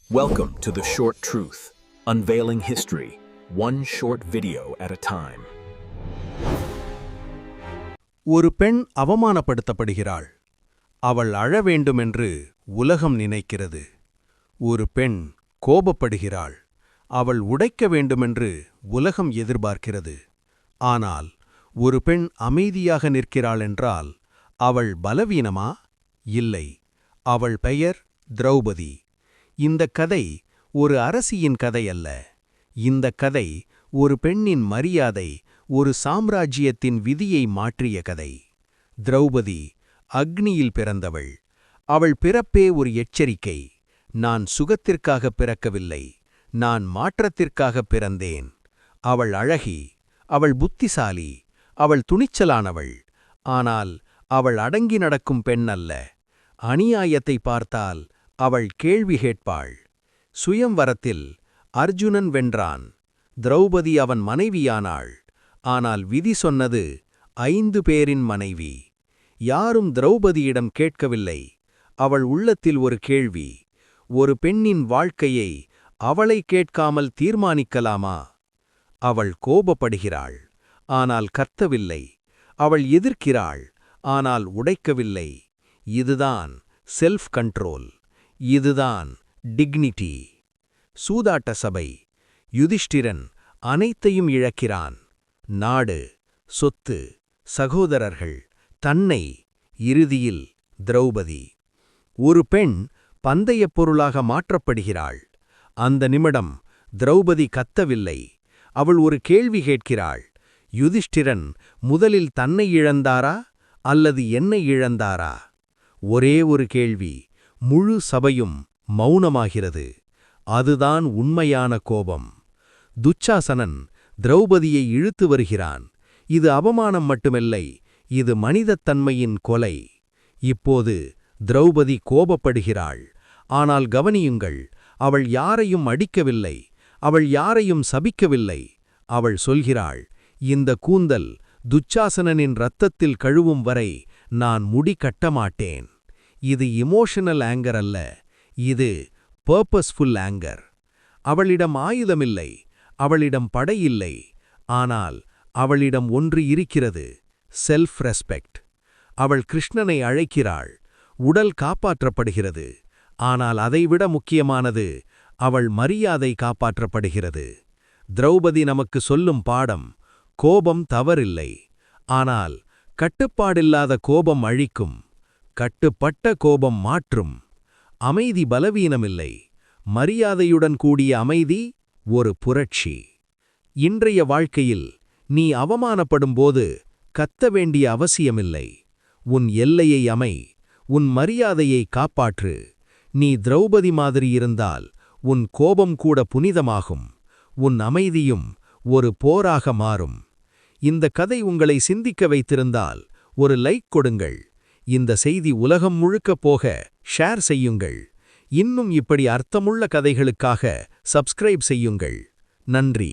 Welcome to The Short Truth, unveiling history, one short video at a time. ஒரு பெண் அவமானப்படுத்தப்படுகிறாள். அவள் அழ வேண்டுமென்று உலகம் நினைக்கிறது. ஒரு பெண் கோபப்படுகிறாள். அவள் உடைக்க வேண்டுமென்று உலகம் எதிர்பார்க்கிறது. ஆனால் ஒரு பெண் அமைதியாக நிற்கிறாளென்றால் அவள் பலவீனமா? இல்லை. அவள் பெயர் திரௌபதி. இந்த கதை ஒரு அரசியின் கதை அல்ல. இந்த கதை ஒரு பெண்ணின் மரியாதை, ஒரு சாம்ராஜ்யத்தின் விதியை மாற்றிய கதை. திரௌபதி அக்னியில் பிறந்தவள். அவள் பிறப்பே ஒரு எச்சரிக்கை. நான் சுகத்திற்காக பிறக்கவில்லை, நான் மாற்றத்திற்காக பிறந்தேன். அவள் அழகி, அவள் புத்திசாலி, அவள் துணிச்சலானவள். ஆனால் அவள் அடங்கி நடக்கும் பெண் அல்ல. அநியாயத்தை பார்த்தால் அவள் கேள்வி கேட்பாள். சுயம்வரத்தில் அர்ஜுனன் வென்றான். திரௌபதி அவன் மனைவியானாள். ஆனால் விதி சொன்னது 5 பேரின் மனைவி. யாரும் திரௌபதியிடம் கேட்கவில்லை. அவள் உள்ளத்தில் ஒரு கேள்வி: ஒரு பெண்ணின் வாழ்க்கையை அவளை கேட்காமல் தீர்மானிக்கலாமா? அவள் கோபப்படுகிறாள், ஆனால் கத்தவில்லை. அவள் எதிர்க்கிறாள், ஆனால் உடைக்கவில்லை. இதுதான் செல்ஃப் கண்ட்ரோல். இதுதான் டிக்னிட்டி. சூதாட்ட சபை. யுதிஷ்டிரன் அனைத்தையும் இழக்கிறான். நாடு, சொத்து, சகோதரர்கள், தன்னை. இறுதியில் திரௌபதி. ஒரு பெண் பந்தயப் பொருளாக மாற்றப்படுகிறாள். அந்த நிமிடம் திரௌபதி கத்தவில்லை. அவள் ஒரு கேள்வி கேட்கிறாள். யுதிஷ்டிரன் முதலில் தன்னை இழந்தாரா அல்லது என்னை இழந்தாரா? ஒரே ஒரு கேள்வி. முழு சபையும் மௌனமாகிறது. அதுதான் உண்மையான கோபம். துச்சாசனன் திரௌபதியை இழுத்து வருகிறான். இது அவமானம் மட்டுமில்லை, இது மனிதத்தன்மையின் கொலை. இப்போது திரௌபதி கோபப்படுகிறாள். ஆனால் கவனியுங்கள், அவள் யாரையும் அடிக்கவில்லை, அவள் யாரையும் சபிக்கவில்லை. அவள் சொல்கிறாள், இந்த கூந்தல் துச்சாசனனின் இரத்தத்தில் கழுவும் வரை நான் முடி கட்டமாட்டேன். இது இமோஷனல் ஆங்கர் அல்ல, இது பர்பஸ்ஃபுல் ஆங்கர். அவளிடம் ஆயுதமில்லை, அவளிடம் படையில்லை. ஆனால் அவளிடம் ஒன்று இருக்கிறது: செல்ஃப் ரெஸ்பெக்ட். அவள் கிருஷ்ணனை அழைக்கிறாள். உடல் காப்பாற்றப்படுகிறது. ஆனால் அதைவிட முக்கியமானது, அவள் மரியாதை காப்பாற்றப்படுகிறது. திரௌபதி நமக்கு சொல்லும் பாடம்: கோபம் தவறில்லை, ஆனால் கட்டுப்பாடில்லாத கோபம் அழிக்கும். கட்டுப்பட்ட கோபம் மாற்றும். அமைதி பலவீனமில்லை, மரியாதையுடன் கூடிய அமைதி ஒரு புரட்சி. இன்றைய வாழ்க்கையில் நீ அவமானப்படும்போது கத்த வேண்டிய அவசியமில்லை. உன் எல்லையை அமை, உன் மரியாதையை காப்பாற்று. நீ திரௌபதி மாதிரி இருந்தால் உன் கோபம் கூட புனிதமாகும். உன் அமைதியும் ஒரு போராக மாறும். இந்த கதை உங்களை சிந்திக்க வைத்திருந்தால் ஒரு லைக் கொடுங்கள். இந்த செய்தி உலகம் முழுக்க போக ஷேர் செய்யுங்கள். இன்னும் இப்படி அர்த்தமுள்ள கதைகளுக்காக சப்ஸ்கிரைப் செய்யுங்கள். நன்றி.